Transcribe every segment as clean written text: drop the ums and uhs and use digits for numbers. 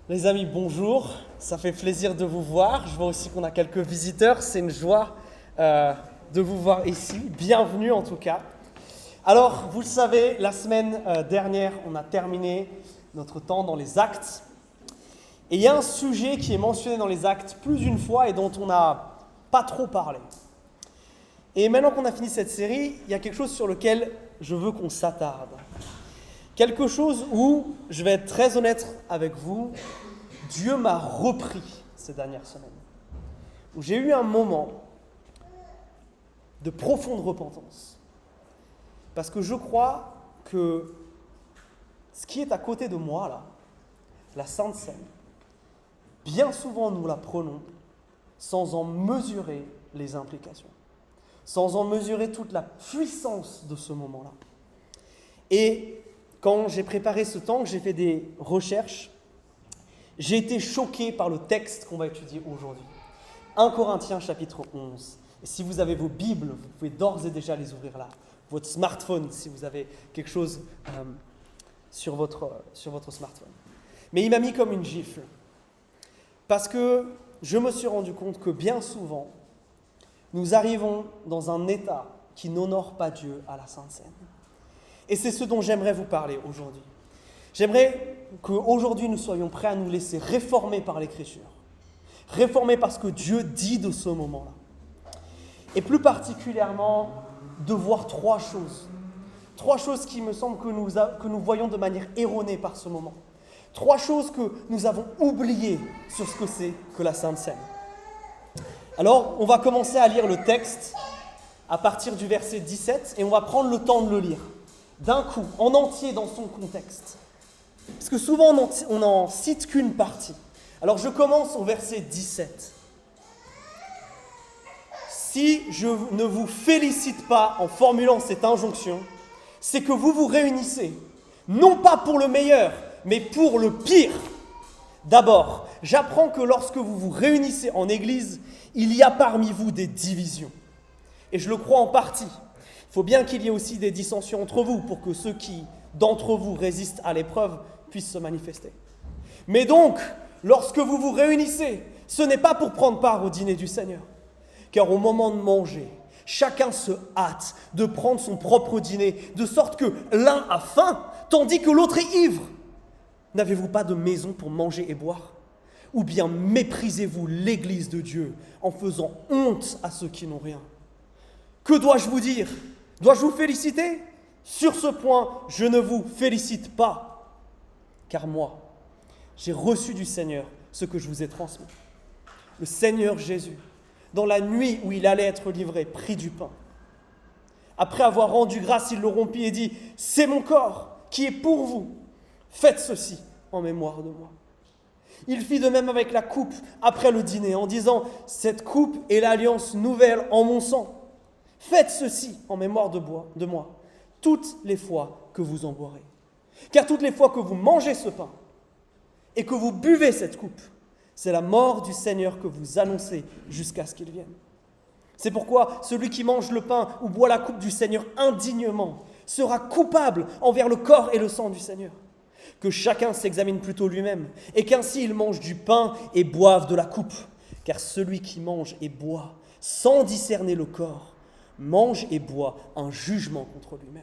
Les amis, bonjour, ça fait plaisir de vous voir. Je vois aussi qu'on a quelques visiteurs, c'est une joie de vous voir ici. Bienvenue en tout cas. Alors, vous le savez, la semaine dernière, on a terminé notre temps dans les actes. Et il y a un sujet qui est mentionné dans les actes plus d'une fois et dont on n'a pas trop parlé. Et maintenant qu'on a fini cette série, il y a quelque chose sur lequel je veux qu'on s'attarde. Quelque chose où, je vais être très honnête avec vous, Dieu m'a repris ces dernières semaines. Où j'ai eu un moment de profonde repentance. Parce que je crois que ce qui est à côté de moi, là, la Sainte Seine, bien souvent nous la prenons sans en mesurer les implications, sans en mesurer toute la puissance de ce moment-là. Et quand j'ai préparé ce temps, que j'ai fait des recherches, j'ai été choqué par le texte qu'on va étudier aujourd'hui. 1 Corinthiens chapitre 11. Et si vous avez vos Bibles, vous pouvez d'ores et déjà les ouvrir là. Votre smartphone, si vous avez quelque chose sur votre smartphone. Mais il m'a mis comme une gifle. Parce que je me suis rendu compte que bien souvent, nous arrivons dans un état qui n'honore pas Dieu à la Sainte Seine. Et c'est ce dont j'aimerais vous parler aujourd'hui. J'aimerais qu'aujourd'hui nous soyons prêts à nous laisser réformer par l'Écriture. Réformer par ce que Dieu dit de ce moment-là. Et plus particulièrement, de voir trois choses. Trois choses qui me semblent que nous voyons de manière erronée par ce moment. Trois choses que nous avons oubliées sur ce que c'est que la Sainte Seine. Alors, on va commencer à lire le texte à partir du verset 17 et on va prendre le temps de le lire. D'un coup, en entier dans son contexte. Parce que souvent on n'en cite qu'une partie. Alors je commence au verset 17. Si je ne vous félicite pas en formulant cette injonction, c'est que vous vous réunissez, non pas pour le meilleur, mais pour le pire. D'abord, j'apprends que lorsque vous vous réunissez en église, il y a parmi vous des divisions. Et je le crois en partie. Il faut bien qu'il y ait aussi des dissensions entre vous pour que ceux qui, d'entre vous, résistent à l'épreuve puissent se manifester. Mais donc, lorsque vous vous réunissez, ce n'est pas pour prendre part au dîner du Seigneur. Car au moment de manger, chacun se hâte de prendre son propre dîner, de sorte que l'un a faim, tandis que l'autre est ivre. N'avez-vous pas de maison pour manger et boire ? Ou bien méprisez-vous l'Église de Dieu en faisant honte à ceux qui n'ont rien ? Que dois-je vous dire ? Dois-je vous féliciter ? Sur ce point, je ne vous félicite pas, car moi, j'ai reçu du Seigneur ce que je vous ai transmis. Le Seigneur Jésus, dans la nuit où il allait être livré, prit du pain. Après avoir rendu grâce, il le rompit et dit « C'est mon corps qui est pour vous. Faites ceci en mémoire de moi. » Il fit de même avec la coupe après le dîner en disant « Cette coupe est l'alliance nouvelle en mon sang. Faites ceci en mémoire de moi, toutes les fois que vous en boirez. Car toutes les fois que vous mangez ce pain et que vous buvez cette coupe, c'est la mort du Seigneur que vous annoncez jusqu'à ce qu'il vienne. C'est pourquoi celui qui mange le pain ou boit la coupe du Seigneur indignement sera coupable envers le corps et le sang du Seigneur. Que chacun s'examine plutôt lui-même et qu'ainsi il mange du pain et boive de la coupe. Car celui qui mange et boit sans discerner le corps mange et boit un jugement contre lui-même.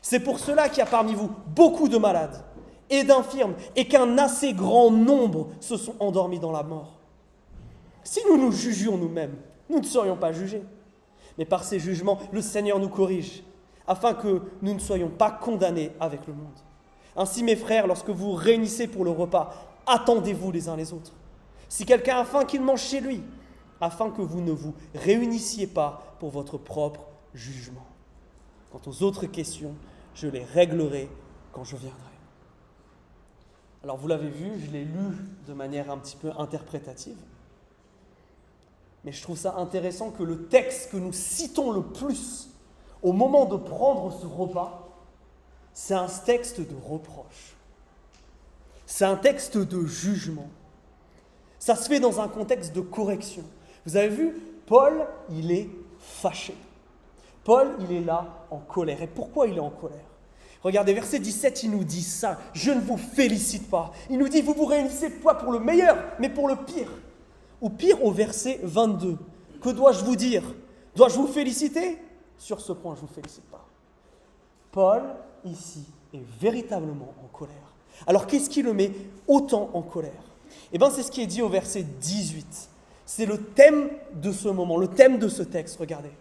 C'est pour cela qu'il y a parmi vous beaucoup de malades et d'infirmes et qu'un assez grand nombre se sont endormis dans la mort. Si nous nous jugions nous-mêmes, nous ne serions pas jugés. Mais par ces jugements, le Seigneur nous corrige, afin que nous ne soyons pas condamnés avec le monde. Ainsi, mes frères, lorsque vous vous réunissez pour le repas, attendez-vous les uns les autres. Si quelqu'un a faim, qu'il mange chez lui, afin que vous ne vous réunissiez pas pour votre propre jugement. Quant aux autres questions, je les réglerai quand je viendrai. Alors vous l'avez vu, je l'ai lu de manière un petit peu interprétative. Mais je trouve ça intéressant que le texte que nous citons le plus au moment de prendre ce repas, c'est un texte de reproche. C'est un texte de jugement. Ça se fait dans un contexte de correction. Vous avez vu, Paul, il est fâché. Paul, il est là en colère. Et pourquoi il est en colère ? Regardez, verset 17, il nous dit ça. Je ne vous félicite pas. Il nous dit, vous vous réunissez pas pour le meilleur, mais pour le pire. Ou pire, au verset 22. Que dois-je vous dire? Dois-je vous féliciter? Sur ce point, je ne vous félicite pas. Paul, ici, est véritablement en colère. Alors, qu'est-ce qui le met autant en colère? Eh bien, c'est ce qui est dit au verset 18. C'est le thème de ce moment, le thème de ce texte. Regardez.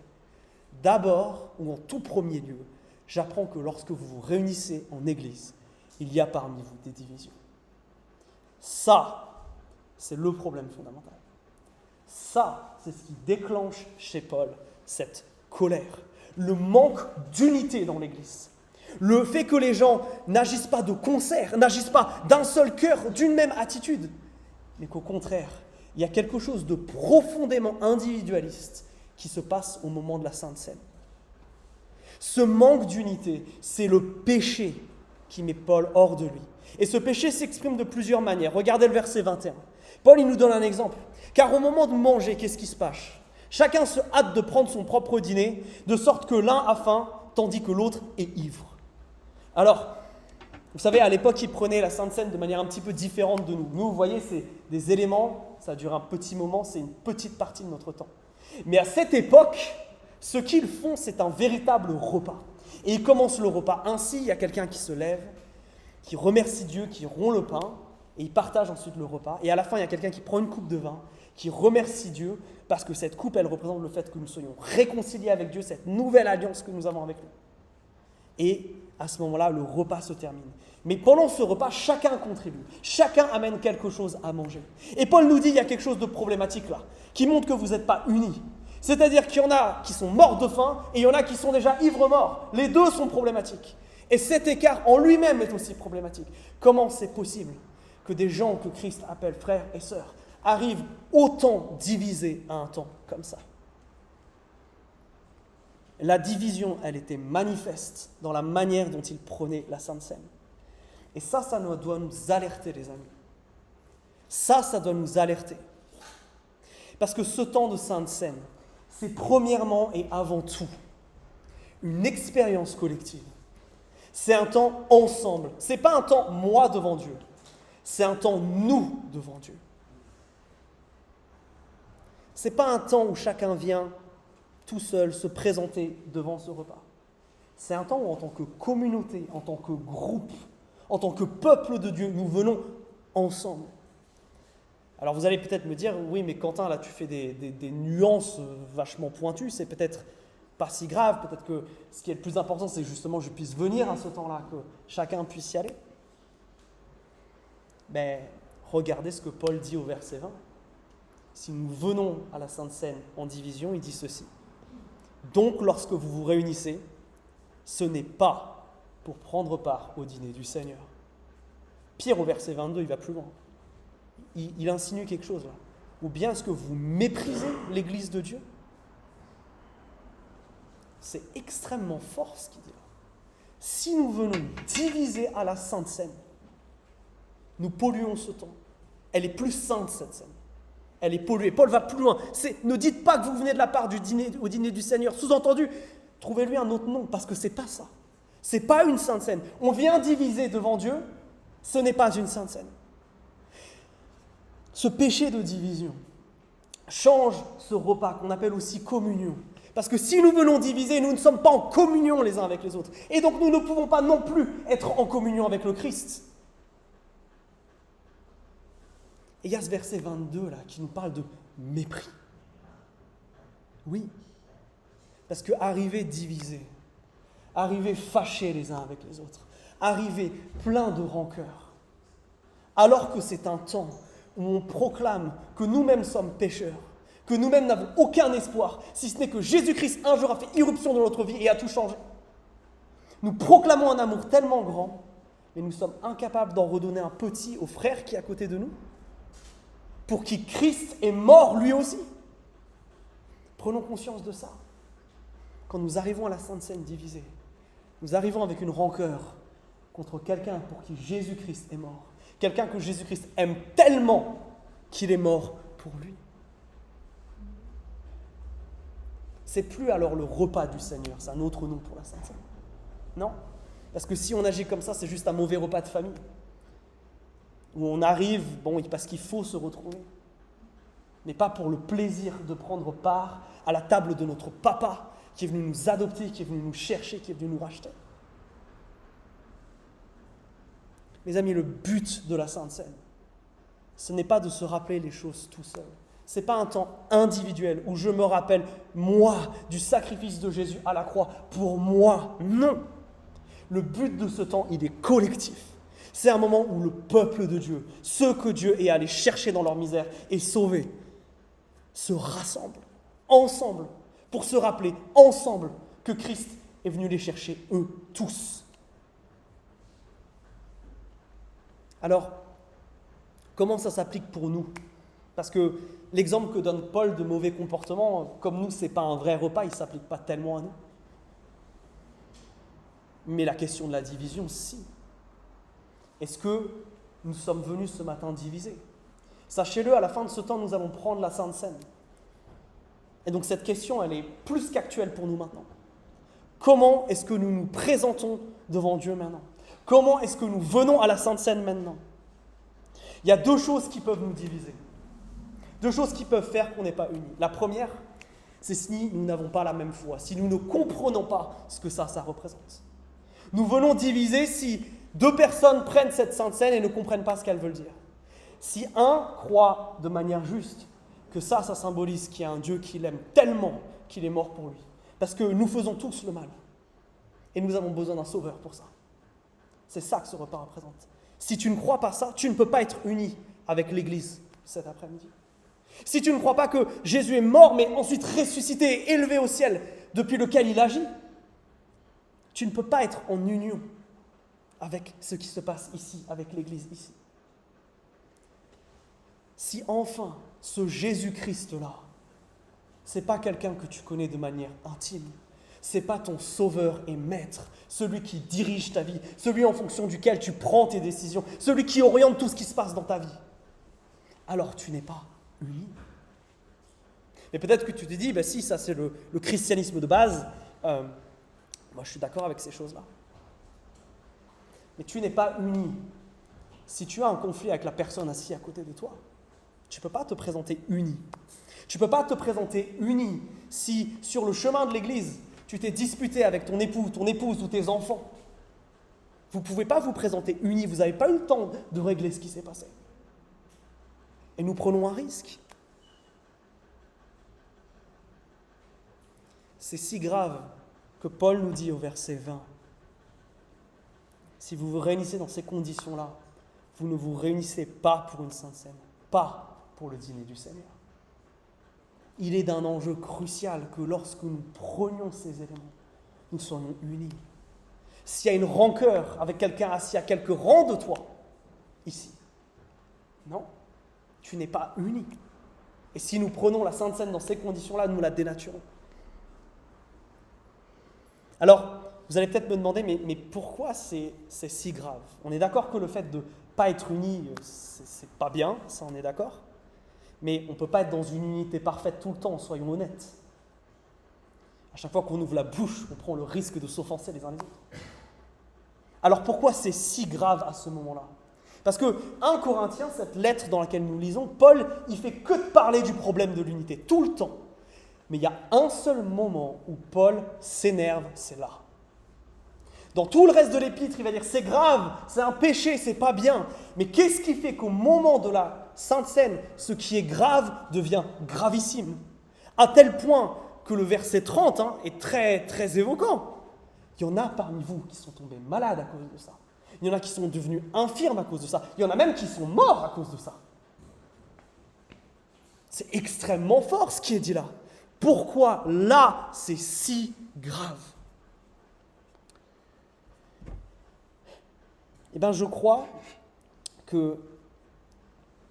D'abord, ou en tout premier lieu, j'apprends que lorsque vous vous réunissez en Église, il y a parmi vous des divisions. Ça, c'est le problème fondamental. Ça, c'est ce qui déclenche chez Paul cette colère. Le manque d'unité dans l'Église. Le fait que les gens n'agissent pas de concert, n'agissent pas d'un seul cœur, d'une même attitude, mais qu'au contraire, il y a quelque chose de profondément individualiste qui se passe au moment de la Sainte Seine. Ce manque d'unité, c'est le péché qui met Paul hors de lui. Et ce péché s'exprime de plusieurs manières. Regardez le verset 21. Paul, il nous donne un exemple. Car au moment de manger, qu'est-ce qui se passe? Chacun se hâte de prendre son propre dîner, de sorte que l'un a faim, tandis que l'autre est ivre. Alors, vous savez, à l'époque, ils prenaient la Sainte Seine de manière un petit peu différente de nous. Nous, vous voyez, c'est des éléments, ça dure un petit moment, c'est une petite partie de notre temps. Mais à cette époque, ce qu'ils font, c'est un véritable repas. Et ils commencent le repas ainsi, il y a quelqu'un qui se lève, qui remercie Dieu, qui rompt le pain, et il partage ensuite le repas. Et à la fin, il y a quelqu'un qui prend une coupe de vin, qui remercie Dieu, parce que cette coupe, elle représente le fait que nous soyons réconciliés avec Dieu, cette nouvelle alliance que nous avons avec lui. Et à ce moment-là, le repas se termine. Mais pendant ce repas, chacun contribue. Chacun amène quelque chose à manger. Et Paul nous dit, il y a quelque chose de problématique là, qui montre que vous n'êtes pas unis. C'est-à-dire qu'il y en a qui sont morts de faim et il y en a qui sont déjà ivres-morts. Les deux sont problématiques. Et cet écart en lui-même est aussi problématique. Comment c'est possible que des gens que Christ appelle frères et sœurs arrivent autant divisés à un temps comme ça? La division, elle était manifeste dans la manière dont ils prenaient la Sainte Seine. Et ça doit nous alerter, les amis. Ça doit nous alerter. Parce que ce temps de Sainte Seine, c'est premièrement et avant tout une expérience collective. C'est un temps ensemble. Ce n'est pas un temps moi devant Dieu. C'est un temps nous devant Dieu. Ce n'est pas un temps où chacun vient tout seul se présenter devant ce repas. C'est un temps où en tant que communauté, en tant que groupe, en tant que peuple de Dieu, nous venons ensemble. Alors vous allez peut-être me dire, oui mais Quentin, là tu fais des nuances vachement pointues, c'est peut-être pas si grave, peut-être que ce qui est le plus important c'est justement que je puisse venir à ce temps-là, que chacun puisse y aller. Mais regardez ce que Paul dit au verset 20. Si nous venons à la Sainte Seine en division, il dit ceci. Donc lorsque vous vous réunissez, ce n'est pas pour prendre part au dîner du Seigneur. Pire, au verset 22, il va plus loin. Il insinue quelque chose là. Ou bien est-ce que vous méprisez l'Église de Dieu? C'est extrêmement fort ce qu'il dit là. Si nous venons diviser à la Sainte Seine, nous polluons ce temps. Elle est plus sainte cette scène. Elle est polluée. Paul va plus loin. Ne dites pas que vous venez de la part au dîner du Seigneur. Sous-entendu, trouvez-lui un autre nom parce que c'est pas ça. C'est pas une sainte scène. On vient diviser devant Dieu, ce n'est pas une sainte scène. Ce péché de division change ce repas qu'on appelle aussi communion. Parce que si nous venons diviser, nous ne sommes pas en communion les uns avec les autres. Et donc nous ne pouvons pas non plus être en communion avec le Christ. Et il y a ce verset 22 là qui nous parle de mépris. Oui, parce que arriver divisé, arriver fâché les uns avec les autres, arriver plein de rancœur, alors que c'est un temps où on proclame que nous-mêmes sommes pécheurs, que nous-mêmes n'avons aucun espoir, si ce n'est que Jésus-Christ un jour a fait irruption dans notre vie et a tout changé. Nous proclamons un amour tellement grand, mais nous sommes incapables d'en redonner un petit au frère qui est à côté de nous, pour qui Christ est mort lui aussi. Prenons conscience de ça. Quand nous arrivons à la Sainte Seine divisée, nous arrivons avec une rancœur contre quelqu'un pour qui Jésus-Christ est mort. Quelqu'un que Jésus-Christ aime tellement qu'il est mort pour lui. C'est plus alors le repas du Seigneur, c'est un autre nom pour la Sainte Seine. Non, Parce que si on agit comme ça, c'est juste un mauvais repas de famille. Où on arrive, parce qu'il faut se retrouver. Mais pas pour le plaisir de prendre part à la table de notre papa qui est venu nous adopter, qui est venu nous chercher, qui est venu nous racheter. Mes amis, le but de la Sainte Seine, ce n'est pas de se rappeler les choses tout seul. Ce n'est pas un temps individuel où je me rappelle, moi, du sacrifice de Jésus à la croix, pour moi. Non. Le but de ce temps, il est collectif. C'est un moment où le peuple de Dieu, ceux que Dieu est allé chercher dans leur misère et sauver, se rassemblent ensemble pour se rappeler ensemble que Christ est venu les chercher, eux tous. Alors, comment ça s'applique pour nous ? Parce que l'exemple que donne Paul de mauvais comportement, comme nous, ce n'est pas un vrai repas, il ne s'applique pas tellement à nous. Mais la question de la division, si. Est-ce que nous sommes venus ce matin divisés ? Sachez-le, à la fin de ce temps, nous allons prendre la Sainte Seine. Et donc cette question, elle est plus qu'actuelle pour nous maintenant. Comment est-ce que nous nous présentons devant Dieu maintenant ? Comment est-ce que nous venons à la Sainte Seine maintenant ? Il y a deux choses qui peuvent nous diviser. Deux choses qui peuvent faire qu'on n'est pas unis. La première, c'est si nous n'avons pas la même foi, si nous ne comprenons pas ce que ça représente. Nous venons diviser si deux personnes prennent cette Sainte Seine et ne comprennent pas ce qu'elles veulent dire. Si un croit de manière juste que ça symbolise qu'il y a un Dieu qui l'aime tellement qu'il est mort pour lui. Parce que nous faisons tous le mal. Et nous avons besoin d'un sauveur pour ça. C'est ça que ce repas représente. Si tu ne crois pas ça, tu ne peux pas être uni avec l'Église cet après-midi. Si tu ne crois pas que Jésus est mort, mais ensuite ressuscité et élevé au ciel, depuis lequel il agit, tu ne peux pas être en union avec ce qui se passe ici, avec l'Église ici. Si enfin, ce Jésus-Christ-là, ce n'est pas quelqu'un que tu connais de manière intime, ce n'est pas ton sauveur et maître, celui qui dirige ta vie, celui en fonction duquel tu prends tes décisions, celui qui oriente tout ce qui se passe dans ta vie, alors tu n'es pas uni. Et peut-être que tu te dis, si, ça c'est le christianisme de base, moi je suis d'accord avec ces choses-là. Mais tu n'es pas uni. Si tu as un conflit avec la personne assise à côté de toi, tu ne peux pas te présenter uni. Tu ne peux pas te présenter uni si, sur le chemin de l'Église, tu t'es disputé avec ton époux, ton épouse ou tes enfants. Vous ne pouvez pas vous présenter unis, vous n'avez pas eu le temps de régler ce qui s'est passé. Et nous prenons un risque. C'est si grave que Paul nous dit au verset 20, si vous vous réunissez dans ces conditions-là, vous ne vous réunissez pas pour une sainte Seine, pas pour le dîner du Seigneur. Il est d'un enjeu crucial que lorsque nous prenions ces éléments, nous soyons unis. S'il y a une rancœur avec quelqu'un assis à quelques rangs de toi, ici, non, tu n'es pas uni. Et si nous prenons la Sainte Seine dans ces conditions-là, nous la dénaturons. Alors, vous allez peut-être me demander, mais pourquoi c'est si grave ? On est d'accord que le fait de ne pas être unis, c'est pas bien, ça on est d'accord. Mais on ne peut pas être dans une unité parfaite tout le temps, soyons honnêtes. À chaque fois qu'on ouvre la bouche, on prend le risque de s'offenser les uns les autres. Alors pourquoi c'est si grave à ce moment-là ? Parce que 1 Corinthiens, cette lettre dans laquelle nous lisons, Paul, il fait que de parler du problème de l'unité, tout le temps. Mais il y a un seul moment où Paul s'énerve, c'est là. Dans tout le reste de l'épître, il va dire c'est grave, c'est un péché, c'est pas bien. Mais qu'est-ce qui fait qu'au moment de la Sainte Seine, ce qui est grave devient gravissime ? À tel point que le verset 30 est très, très évoquant. Il y en a parmi vous qui sont tombés malades à cause de ça. Il y en a qui sont devenus infirmes à cause de ça. Il y en a même qui sont morts à cause de ça. C'est extrêmement fort ce qui est dit là. Pourquoi là, c'est si grave ? Eh bien, je crois qu'on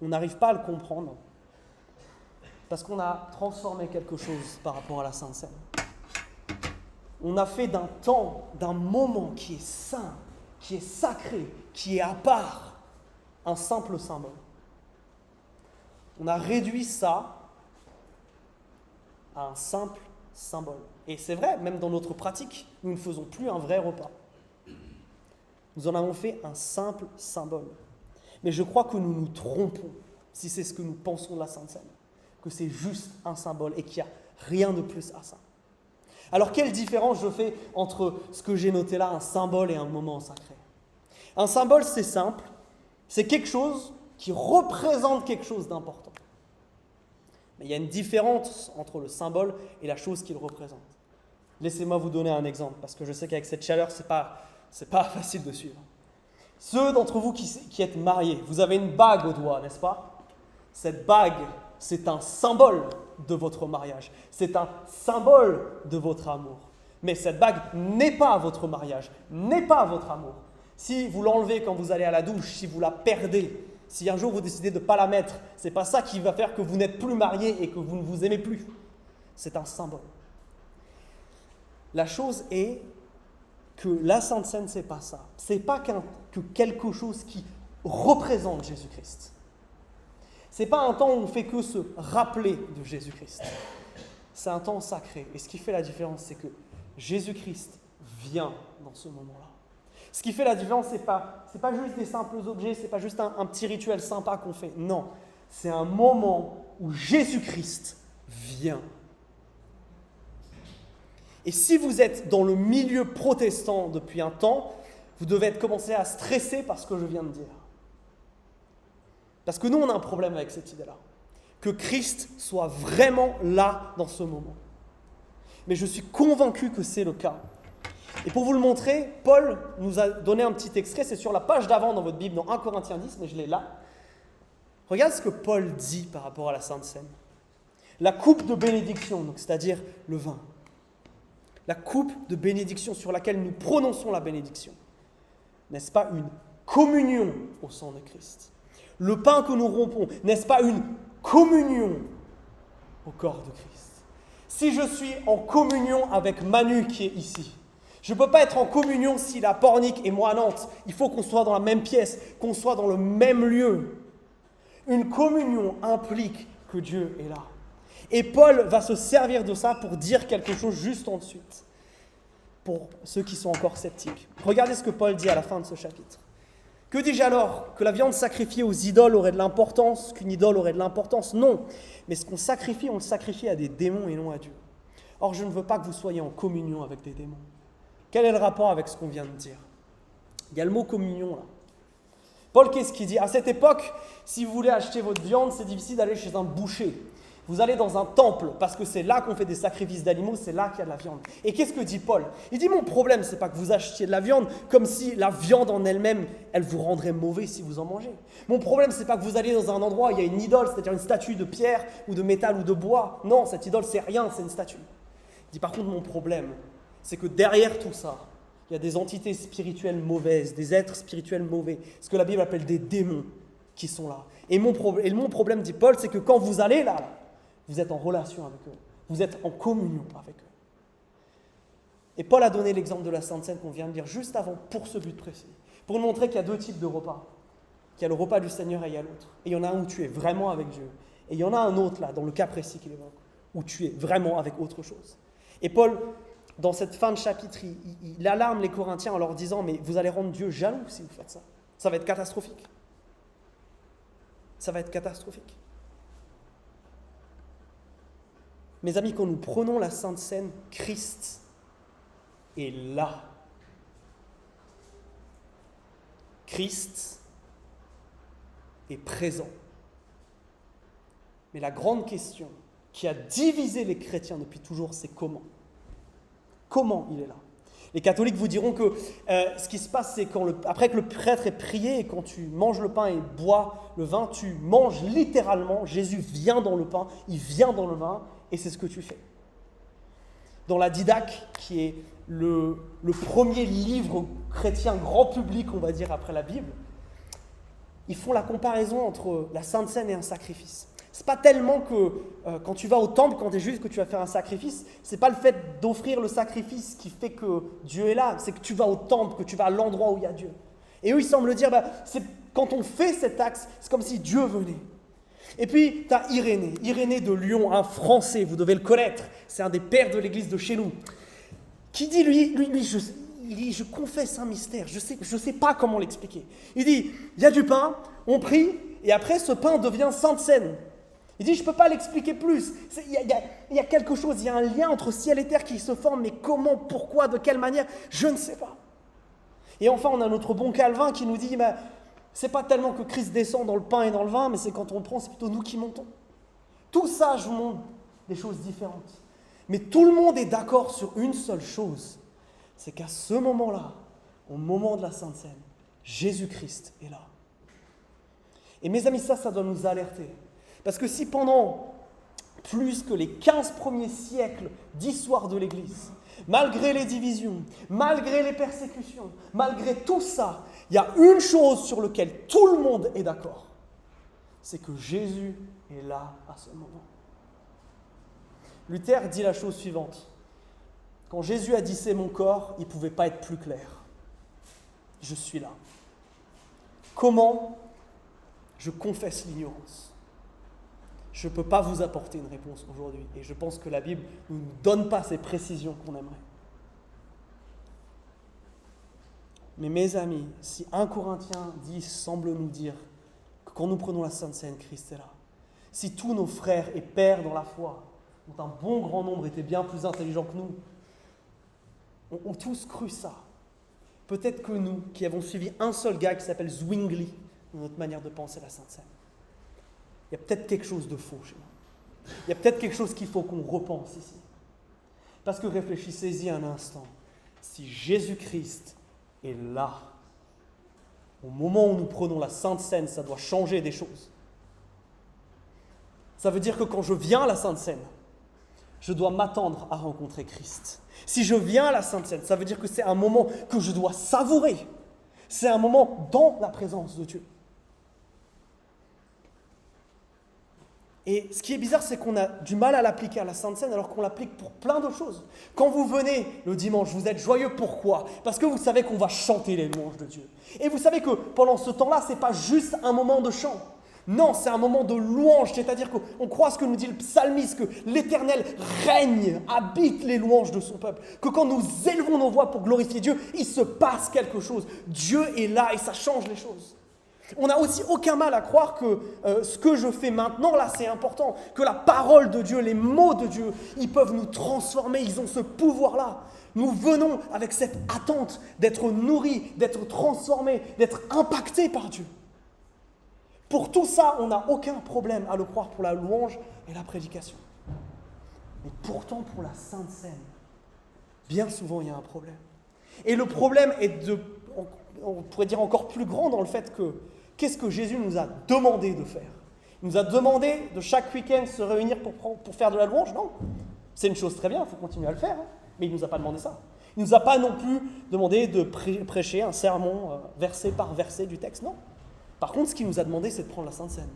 n'arrive pas à le comprendre parce qu'on a transformé quelque chose par rapport à la Sainte Seine. On a fait d'un temps, d'un moment qui est saint, qui est sacré, qui est à part, un simple symbole. On a réduit ça à un simple symbole. Et c'est vrai, même dans notre pratique, nous ne faisons plus un vrai repas. Nous en avons fait un simple symbole. Mais je crois que nous nous trompons si c'est ce que nous pensons de la Sainte Seine, que c'est juste un symbole et qu'il n'y a rien de plus à ça. Alors quelle différence je fais entre ce que j'ai noté là, un symbole et un moment sacré? Un symbole, c'est simple, c'est quelque chose qui représente quelque chose d'important. Mais il y a une différence entre le symbole et la chose qu'il représente. Laissez-moi vous donner un exemple, parce que je sais qu'avec cette chaleur, c'est pas facile de suivre. Ceux d'entre vous qui êtes mariés, vous avez une bague au doigt, n'est-ce pas? Cette bague, c'est un symbole de votre mariage. C'est un symbole de votre amour. Mais cette bague n'est pas votre mariage, n'est pas votre amour. Si vous l'enlevez quand vous allez à la douche, si vous la perdez, si un jour vous décidez de ne pas la mettre, ce n'est pas ça qui va faire que vous n'êtes plus marié et que vous ne vous aimez plus. C'est un symbole. La chose est que la Sainte Seine, ce n'est pas ça. Ce n'est pas que quelque chose qui représente Jésus-Christ. Ce n'est pas un temps où on ne fait que se rappeler de Jésus-Christ. C'est un temps sacré. Et ce qui fait la différence, c'est que Jésus-Christ vient dans ce moment-là. Ce qui fait la différence, ce n'est pas juste des simples objets, ce n'est pas juste un petit rituel sympa qu'on fait. Non, c'est un moment où Jésus-Christ vient. Et si vous êtes dans le milieu protestant depuis un temps, vous devez commencer à stresser par ce que je viens de dire. Parce que nous, on a un problème avec cette idée-là. Que Christ soit vraiment là dans ce moment. Mais je suis convaincu que c'est le cas. Et pour vous le montrer, Paul nous a donné un petit extrait, c'est sur la page d'avant dans votre Bible, dans 1 Corinthiens 10, mais je l'ai là. Regarde ce que Paul dit par rapport à la Sainte Seine. La coupe de bénédiction, donc c'est-à-dire le vin. La coupe de bénédiction sur laquelle nous prononçons la bénédiction. N'est-ce pas une communion au sang de Christ? Le pain que nous rompons, n'est-ce pas une communion au corps de Christ? Si je suis en communion avec Manu qui est ici, je ne peux pas être en communion s'il est à Pornic et moi à Nantes. Il faut qu'on soit dans la même pièce, qu'on soit dans le même lieu. Une communion implique que Dieu est là. Et Paul va se servir de ça pour dire quelque chose juste ensuite, pour ceux qui sont encore sceptiques. Regardez ce que Paul dit à la fin de ce chapitre. Que dis-je alors? Que la viande sacrifiée aux idoles aurait de l'importance? Qu'une idole aurait de l'importance? Non. Mais ce qu'on sacrifie, on le sacrifie à des démons et non à Dieu. Or, je ne veux pas que vous soyez en communion avec des démons. Quel est le rapport avec ce qu'on vient de dire? Il y a le mot communion là. Paul, qu'est-ce qu'il dit? À cette époque, si vous voulez acheter votre viande, c'est difficile d'aller chez un boucher. Vous allez dans un temple, parce que c'est là qu'on fait des sacrifices d'animaux, c'est là qu'il y a de la viande. Et qu'est-ce que dit Paul? Il dit, mon problème, c'est pas que vous achetiez de la viande, comme si la viande en elle-même, elle vous rendrait mauvais si vous en mangez. Mon problème, c'est pas que vous allez dans un endroit où il y a une idole, c'est-à-dire une statue de pierre, ou de métal, ou de bois. Non, cette idole, c'est rien, c'est une statue. Il dit, par contre, mon problème, c'est que derrière tout ça, il y a des entités spirituelles mauvaises, des êtres spirituels mauvais, ce que la Bible appelle des démons qui sont là. Et mon problème, dit Paul, c'est que quand vous allez là, vous êtes en relation avec eux, vous êtes en communion avec eux. Et Paul a donné l'exemple de la Sainte Seine qu'on vient de lire juste avant, pour ce but précis, pour nous montrer qu'il y a deux types de repas. Qu'il y a le repas du Seigneur et il y a l'autre. Et il y en a un où tu es vraiment avec Dieu. Et il y en a un autre là, dans le cas précis qu'il évoque, où tu es vraiment avec autre chose. Et Paul, dans cette fin de chapitre, il alarme les Corinthiens en leur disant « Mais vous allez rendre Dieu jaloux si vous faites ça. Ça va être catastrophique. Ça va être catastrophique. » Mes amis, quand nous prenons la Sainte Seine, Christ est là. Christ est présent. Mais la grande question qui a divisé les chrétiens depuis toujours, c'est comment? Comment il est là? Les catholiques vous diront que ce qui se passe, c'est après que le prêtre ait prié et quand tu manges le pain et bois le vin, tu manges littéralement, Jésus vient dans le pain, il vient dans le vin, et c'est ce que tu fais. Dans la Didaque, qui est le premier livre chrétien grand public, on va dire, après la Bible, ils font la comparaison entre la Sainte Seine et un sacrifice. C'est pas tellement que quand tu vas au temple, quand tu es juif, que tu vas faire un sacrifice, c'est pas le fait d'offrir le sacrifice qui fait que Dieu est là, c'est que tu vas au temple, que tu vas à l'endroit où il y a Dieu. Et eux, ils semblent dire, c'est, quand on fait cet acte, c'est comme si Dieu venait. Et puis, tu as Irénée de Lyon, un Français, vous devez le connaître, c'est un des pères de l'église de chez nous, qui dit, lui il dit, je confesse un mystère, je sais pas comment l'expliquer. Il dit, il y a du pain, on prie, et après ce pain devient Sainte Seine. Il dit, je ne peux pas l'expliquer plus. Il y a quelque chose, il y a un lien entre ciel et terre qui se forme, mais comment, pourquoi, de quelle manière, je ne sais pas. Et enfin, on a notre bon Calvin qui nous dit, ce n'est pas tellement que Christ descend dans le pain et dans le vin, mais c'est quand on le prend, c'est plutôt nous qui montons. Tout ça, je vous montre des choses différentes. Mais tout le monde est d'accord sur une seule chose, c'est qu'à ce moment-là, au moment de la Sainte Seine, Jésus-Christ est là. Et mes amis, ça doit nous alerter. Parce que si pendant plus que les 15 premiers siècles d'histoire de l'Église, malgré les divisions, malgré les persécutions, malgré tout ça, il y a une chose sur laquelle tout le monde est d'accord, c'est que Jésus est là à ce moment. Luther dit la chose suivante. Quand Jésus a dit « c'est mon corps », il ne pouvait pas être plus clair. Je suis là. Comment je confesse l'ignorance ? Je ne peux pas vous apporter une réponse aujourd'hui. Et je pense que la Bible ne nous donne pas ces précisions qu'on aimerait. Mais mes amis, si 1 Corinthiens 10 semble nous dire que quand nous prenons la Sainte Seine, Christ est là. Si tous nos frères et pères dans la foi, dont un bon grand nombre étaient bien plus intelligents que nous, ont tous cru ça. Peut-être que nous, qui avons suivi un seul gars qui s'appelle Zwingli, dans notre manière de penser la Sainte Seine, il y a peut-être quelque chose de faux chez nous. Il y a peut-être quelque chose qu'il faut qu'on repense ici. Parce que réfléchissez-y un instant. Si Jésus-Christ est là, au moment où nous prenons la Sainte Seine, ça doit changer des choses. Ça veut dire que quand je viens à la Sainte Seine, je dois m'attendre à rencontrer Christ. Si je viens à la Sainte Seine, ça veut dire que c'est un moment que je dois savourer. C'est un moment dans la présence de Dieu. Et ce qui est bizarre, c'est qu'on a du mal à l'appliquer à la Sainte Seine alors qu'on l'applique pour plein de choses. Quand vous venez le dimanche, vous êtes joyeux, pourquoi ? Parce que vous savez qu'on va chanter les louanges de Dieu. Et vous savez que pendant ce temps-là, ce n'est pas juste un moment de chant. Non, c'est un moment de louange, c'est-à-dire qu'on croit ce que nous dit le psalmiste, que l'Éternel règne, habite les louanges de son peuple, que quand nous élevons nos voix pour glorifier Dieu, il se passe quelque chose. Dieu est là et ça change les choses. On n'a aussi aucun mal à croire que ce que je fais maintenant, là, c'est important, que la parole de Dieu, les mots de Dieu, ils peuvent nous transformer, ils ont ce pouvoir-là. Nous venons avec cette attente d'être nourris, d'être transformés, d'être impactés par Dieu. Pour tout ça, on n'a aucun problème à le croire pour la louange et la prédication. Mais pourtant, pour la Sainte Seine, bien souvent, il y a un problème. Et le problème est on pourrait dire encore plus grand dans le fait que, qu'est-ce que Jésus nous a demandé de faire ? Il nous a demandé de chaque week-end se réunir pour faire de la louange ? Non. C'est une chose très bien, il faut continuer à le faire, hein, mais il ne nous a pas demandé ça. Il ne nous a pas non plus demandé de prêcher un sermon verset par verset du texte, non. Par contre, ce qu'il nous a demandé, c'est de prendre la Sainte Seine.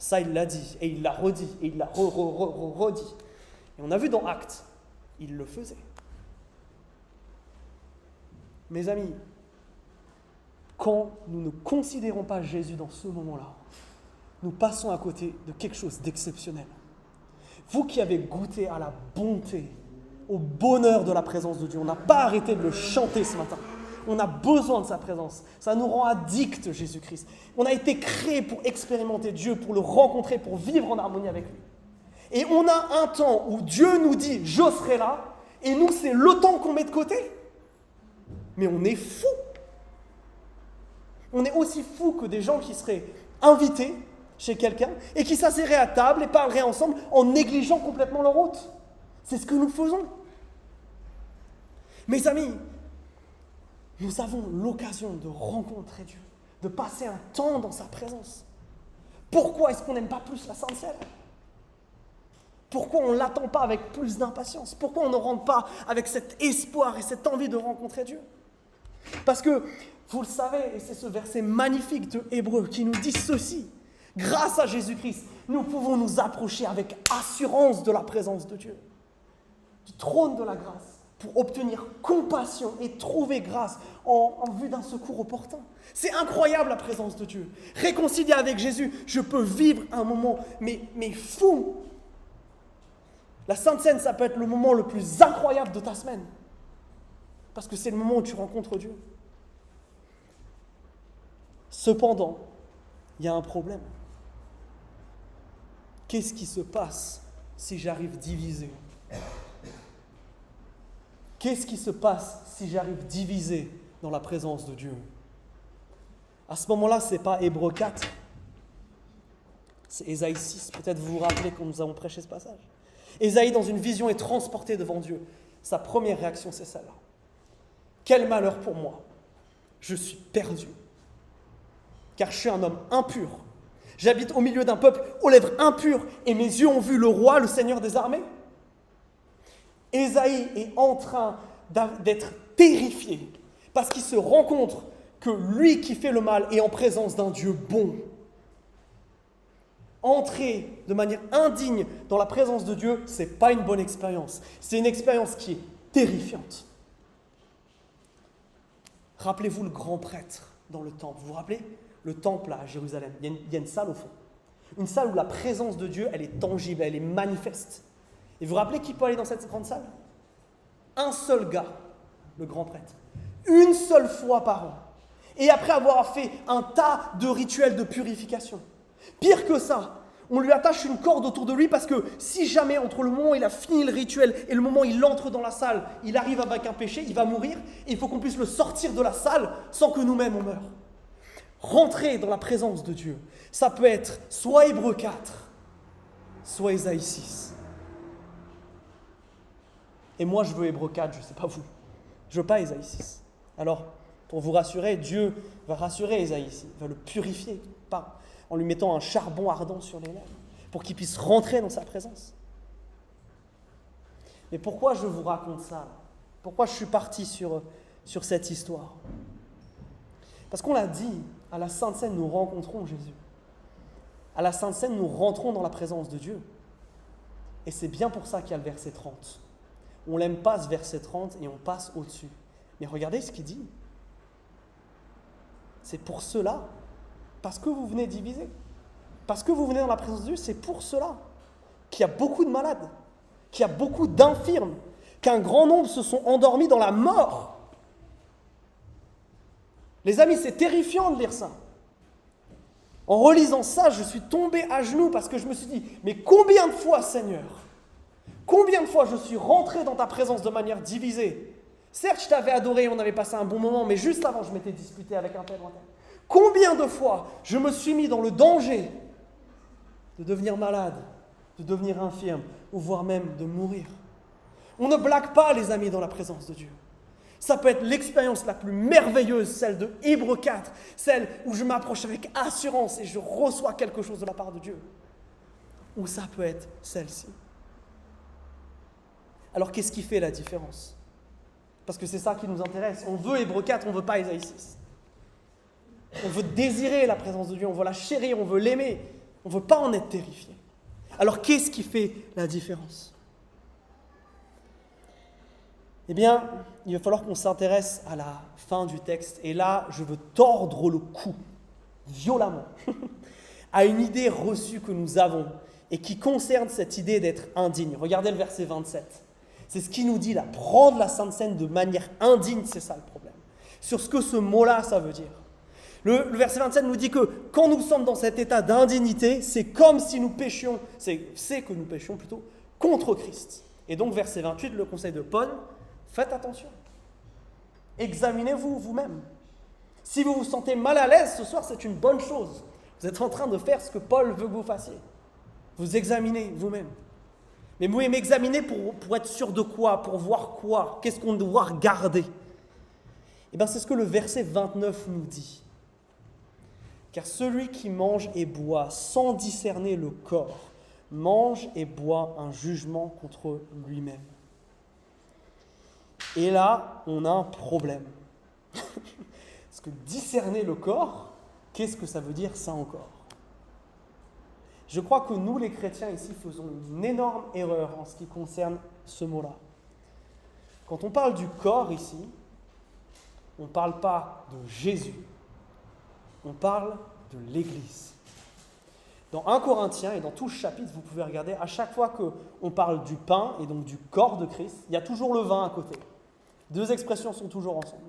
Ça, il l'a dit, et il l'a redit, et il l'a redit. Et on a vu dans Actes, il le faisait. Mes amis, quand nous ne considérons pas Jésus dans ce moment-là, nous passons à côté de quelque chose d'exceptionnel. Vous qui avez goûté à la bonté, au bonheur de la présence de Dieu, on n'a pas arrêté de le chanter ce matin. On a besoin de sa présence. Ça nous rend addicts, Jésus-Christ. On a été créés pour expérimenter Dieu, pour le rencontrer, pour vivre en harmonie avec lui. Et on a un temps où Dieu nous dit « je serai là » et nous, c'est le temps qu'on met de côté. Mais on est fous. On est aussi fous que des gens qui seraient invités chez quelqu'un et qui s'asseraient à table et parleraient ensemble en négligeant complètement leur hôte. C'est ce que nous faisons. Mes amis, nous avons l'occasion de rencontrer Dieu, de passer un temps dans sa présence. Pourquoi est-ce qu'on n'aime pas plus la Sainte Seine ? Pourquoi on ne l'attend pas avec plus d'impatience ? Pourquoi on ne rentre pas avec cet espoir et cette envie de rencontrer Dieu ? Parce que, vous le savez, et c'est ce verset magnifique de Hébreux qui nous dit ceci, grâce à Jésus-Christ, nous pouvons nous approcher avec assurance de la présence de Dieu, du trône de la grâce, pour obtenir compassion et trouver grâce en vue d'un secours opportun. C'est incroyable la présence de Dieu. Réconcilié avec Jésus, je peux vivre un moment, mais fou. La Sainte Seine, ça peut être le moment le plus incroyable de ta semaine. Parce que c'est le moment où tu rencontres Dieu. Cependant, il y a un problème. Qu'est-ce qui se passe si j'arrive divisé? Qu'est-ce qui se passe si j'arrive divisé dans la présence de Dieu? À ce moment-là, ce n'est pas Hébreux 4, c'est Ésaïe 6. Peut-être vous vous rappelez quand nous avons prêché ce passage. Ésaïe, dans une vision, est transporté devant Dieu. Sa première réaction, c'est celle-là. Quel malheur pour moi! Je suis perdu, car je suis un homme impur. J'habite au milieu d'un peuple aux lèvres impures, et mes yeux ont vu le roi, le Seigneur des armées. Ésaïe est en train d'être terrifié, parce qu'il se rend compte que lui qui fait le mal est en présence d'un Dieu bon. Entrer de manière indigne dans la présence de Dieu, ce n'est pas une bonne expérience. C'est une expérience qui est terrifiante. Rappelez-vous le grand prêtre dans le temple. Vous vous rappelez? Le temple à Jérusalem. Il y a une salle au fond. Une salle où la présence de Dieu, elle est tangible, elle est manifeste. Et vous vous rappelez qui peut aller dans cette grande salle? Un seul gars, le grand prêtre. Une seule fois par an. Et après avoir fait un tas de rituels de purification. Pire que ça, on lui attache une corde autour de lui parce que si jamais entre le moment où il a fini le rituel et le moment où il entre dans la salle, il arrive avec un péché, il va mourir et il faut qu'on puisse le sortir de la salle sans que nous-mêmes on meure. Rentrer dans la présence de Dieu, ça peut être soit Hébreux 4, soit Ésaïe 6. Et moi je veux Hébreux 4, je ne sais pas vous. Je ne veux pas Ésaïe 6. Alors, pour vous rassurer, Dieu va rassurer Ésaïe ici, il va le purifier en lui mettant un charbon ardent sur les lèvres, pour qu'il puisse rentrer dans sa présence. Mais pourquoi je vous raconte ça? Pourquoi je suis parti sur cette histoire? Parce qu'on l'a dit, à la Sainte Seine, nous rencontrons Jésus. À la Sainte Seine, nous rentrons dans la présence de Dieu. Et c'est bien pour ça qu'il y a le verset 30. On n'aime pas ce verset 30 et on passe au-dessus. Mais regardez ce qu'il dit. C'est pour cela, parce que vous venez diviser, parce que vous venez dans la présence de Dieu, c'est pour cela qu'il y a beaucoup de malades, qu'il y a beaucoup d'infirmes, qu'un grand nombre se sont endormis dans la mort. Les amis, c'est terrifiant de lire ça. En relisant ça, je suis tombé à genoux parce que je me suis dit, mais combien de fois, Seigneur, combien de fois je suis rentré dans ta présence de manière divisée? Certes, je t'avais adoré, on avait passé un bon moment, mais juste avant, je m'étais disputé avec un tel ou un tel. Combien de fois je me suis mis dans le danger de devenir malade, de devenir infirme, ou voire même de mourir. On ne blague pas, les amis, dans la présence de Dieu. Ça peut être l'expérience la plus merveilleuse, celle de Hébreux 4, celle où je m'approche avec assurance et je reçois quelque chose de la part de Dieu. Ou ça peut être celle-ci. Alors qu'est-ce qui fait la différence? Parce que c'est ça qui nous intéresse. On veut Hébreux 4, on ne veut pas Ésaïe 6. On veut désirer la présence de Dieu, on veut la chérir, on veut l'aimer. On ne veut pas en être terrifié. Alors qu'est-ce qui fait la différence? Eh bien, il va falloir qu'on s'intéresse à la fin du texte. Et là, je veux tordre le cou, violemment, à une idée reçue que nous avons et qui concerne cette idée d'être indigne. Regardez le verset 27. C'est ce qui nous dit là, prendre la Sainte Seine de manière indigne, c'est ça le problème. Sur ce que ce mot-là, ça veut dire. Le verset 27 nous dit que quand nous sommes dans cet état d'indignité, c'est comme si nous péchions, c'est que nous péchions plutôt contre Christ. Et donc, verset 28, le conseil de Paul, faites attention. Examinez-vous vous-même. Si vous vous sentez mal à l'aise ce soir, c'est une bonne chose. Vous êtes en train de faire ce que Paul veut que vous fassiez. Vous examinez vous-même. Mais vous m'examinez pour être sûr de quoi? Pour voir quoi? Qu'est-ce qu'on doit regarder? Eh bien, c'est ce que le verset 29 nous dit. Car celui qui mange et boit sans discerner le corps, mange et boit un jugement contre lui-même. Et là, on a un problème. Parce que discerner le corps, qu'est-ce que ça veut dire ça encore? Je crois que nous, les chrétiens ici, faisons une énorme erreur en ce qui concerne ce mot-là. Quand on parle du corps ici, on ne parle pas de Jésus, on parle de l'Église. Dans 1 Corinthiens et dans tout ce chapitre, vous pouvez regarder, à chaque fois qu'on parle du pain et donc du corps de Christ, il y a toujours le vin à côté. Deux expressions sont toujours ensemble.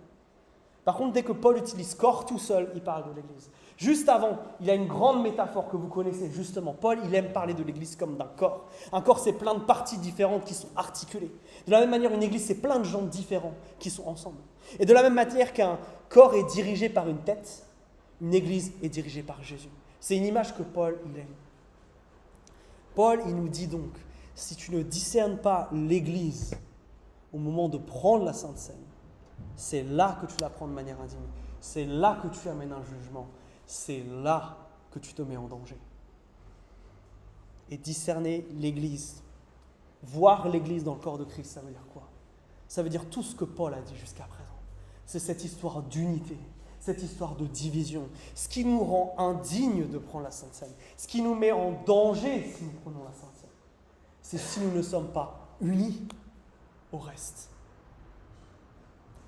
Par contre, dès que Paul utilise corps tout seul, il parle de l'Église. Juste avant, il y a une grande métaphore que vous connaissez justement. Paul, il aime parler de l'Église comme d'un corps. Un corps, c'est plein de parties différentes qui sont articulées. De la même manière, une Église, c'est plein de gens différents qui sont ensemble. Et de la même manière qu'un corps est dirigé par une tête, une Église est dirigée par Jésus. C'est une image que Paul, il aime. Paul, il nous dit donc, si tu ne discernes pas l'Église au moment de prendre la Sainte Seine, c'est là que tu la prends de manière indigne. C'est là que tu amènes un jugement. C'est là que tu te mets en danger. Et discerner l'Église, voir l'Église dans le corps de Christ, ça veut dire quoi? Ça veut dire tout ce que Paul a dit jusqu'à présent. C'est cette histoire d'unité, cette histoire de division, ce qui nous rend indignes de prendre la Sainte Seine, ce qui nous met en danger si nous prenons la Sainte Seine. C'est si nous ne sommes pas unis au reste.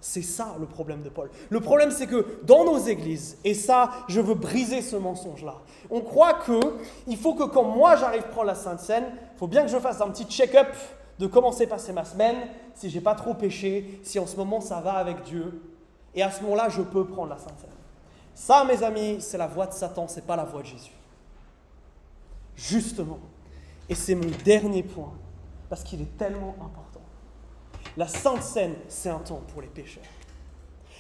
C'est ça le problème de Paul. Le problème, c'est que dans nos églises, et ça, je veux briser ce mensonge-là, on croit qu'il faut que quand moi j'arrive à prendre la Sainte Seine, il faut bien que je fasse un petit check-up de comment s'est passée ma semaine, si j'ai pas trop péché, si en ce moment ça va avec Dieu. Et à ce moment-là, je peux prendre la Sainte Seine. Ça, mes amis, c'est la voie de Satan, c'est pas la voie de Jésus. Justement. Et c'est mon dernier point, parce qu'il est tellement important. La Sainte Seine, c'est un temps pour les pécheurs.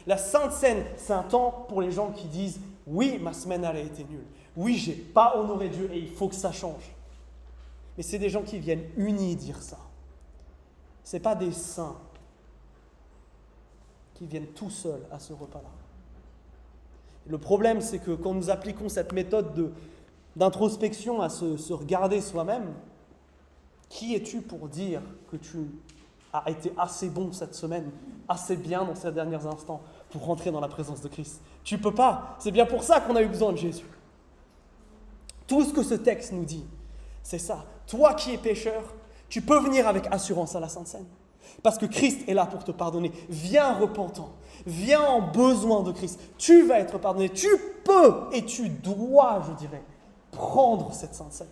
La Sainte Seine, c'est un temps pour les gens qui disent « Oui, ma semaine, elle a été nulle. Oui, je n'ai pas honoré Dieu et il faut que ça change. » Mais c'est des gens qui viennent unis dire ça. Ce n'est pas des saints qui viennent tout seuls à ce repas-là. Le problème, c'est que quand nous appliquons cette méthode d'introspection à se regarder soi-même, qui es-tu pour dire que tu a été assez bon cette semaine, assez bien dans ces derniers instants pour rentrer dans la présence de Christ? Tu ne peux pas. C'est bien pour ça qu'on a eu besoin de Jésus. Tout ce que ce texte nous dit, c'est ça. Toi qui es pécheur, tu peux venir avec assurance à la Sainte Seine. Parce que Christ est là pour te pardonner. Viens repentant. Viens en besoin de Christ. Tu vas être pardonné. Tu peux et tu dois, je dirais, prendre cette Sainte Seine.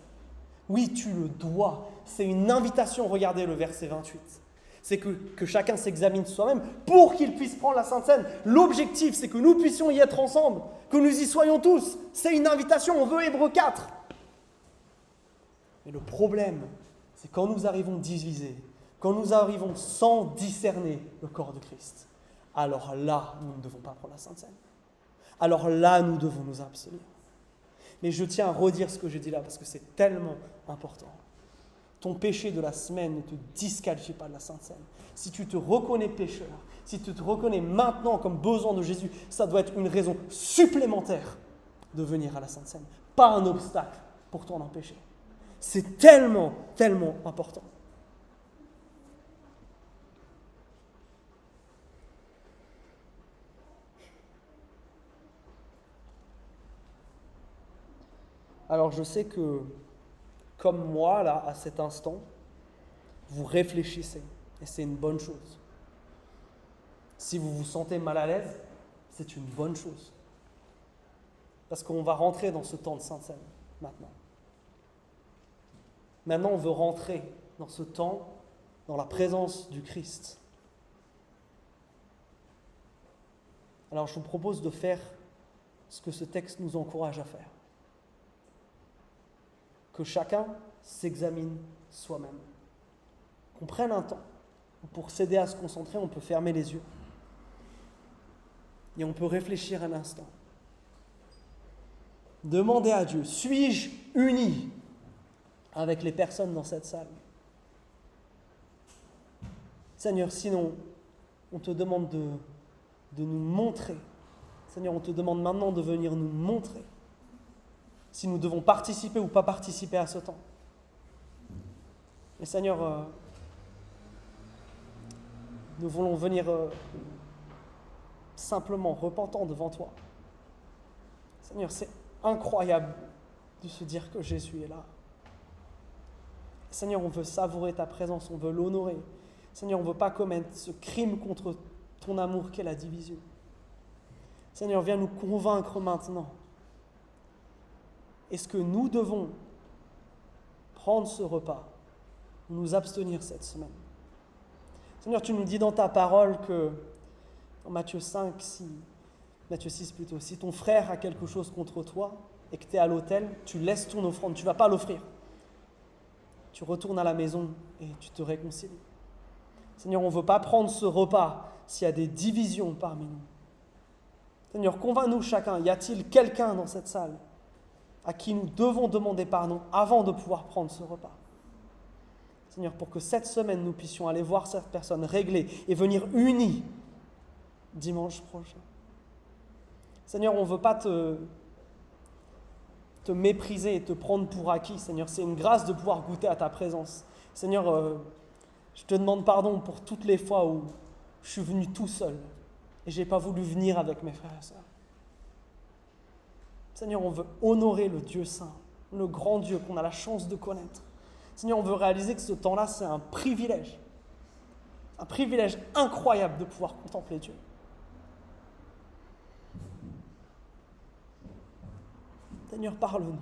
Oui, tu le dois. C'est une invitation. Regardez le verset 28. C'est que chacun s'examine soi-même pour qu'il puisse prendre la Sainte Seine. L'objectif, c'est que nous puissions y être ensemble, que nous y soyons tous. C'est une invitation, on veut Hébreux 4. Mais le problème, c'est quand nous arrivons divisés, quand nous arrivons sans discerner le corps de Christ, alors là, nous ne devons pas prendre la Sainte Seine. Alors là, nous devons nous abstenir. Mais je tiens à redire ce que j'ai dit là, parce que c'est tellement important. Ton péché de la semaine ne te disqualifie pas de la Sainte Seine. Si tu te reconnais pécheur, si tu te reconnais maintenant comme besoin de Jésus, ça doit être une raison supplémentaire de venir à la Sainte Seine, pas un obstacle pour t'en empêcher. C'est tellement, tellement important. Alors je sais que, comme moi, là, à cet instant, vous réfléchissez, et c'est une bonne chose. Si vous vous sentez mal à l'aise, c'est une bonne chose. Parce qu'on va rentrer dans ce temps de Sainte Seine, maintenant. Maintenant, on veut rentrer dans ce temps, dans la présence du Christ. Alors, je vous propose de faire ce que ce texte nous encourage à faire. Que chacun s'examine soi-même. Qu'on prenne un temps. Pour s'aider à se concentrer, on peut fermer les yeux. Et on peut réfléchir un instant. Demander à Dieu, suis-je uni avec les personnes dans cette salle? Seigneur, sinon, on te demande de nous montrer. Seigneur, on te demande maintenant de venir nous montrer si nous devons participer ou pas participer à ce temps. Mais Seigneur, nous voulons venir simplement repentants devant toi. Seigneur, c'est incroyable de se dire que Jésus est là. Seigneur, on veut savourer ta présence, on veut l'honorer. Seigneur, on ne veut pas commettre ce crime contre ton amour qu'est la division. Seigneur, viens nous convaincre maintenant. Est-ce que nous devons prendre ce repas, nous abstenir cette semaine? Seigneur, tu nous dis dans ta parole que, dans Matthieu 6 plutôt, si ton frère a quelque chose contre toi et que tu es à l'autel, tu laisses ton offrande, tu ne vas pas l'offrir. Tu retournes à la maison et tu te réconcilies. Seigneur, on ne veut pas prendre ce repas s'il y a des divisions parmi nous. Seigneur, convainc-nous chacun, y a-t-il quelqu'un dans cette salle à qui nous devons demander pardon avant de pouvoir prendre ce repas? Seigneur, pour que cette semaine, nous puissions aller voir cette personne réglée et venir unis dimanche prochain. Seigneur, on ne veut pas te mépriser et te prendre pour acquis. Seigneur, c'est une grâce de pouvoir goûter à ta présence. Seigneur, je te demande pardon pour toutes les fois où je suis venu tout seul et je n'ai pas voulu venir avec mes frères et sœurs. Seigneur, on veut honorer le Dieu saint, le grand Dieu qu'on a la chance de connaître. Seigneur, on veut réaliser que ce temps-là, c'est un privilège incroyable de pouvoir contempler Dieu. Seigneur, parle-nous.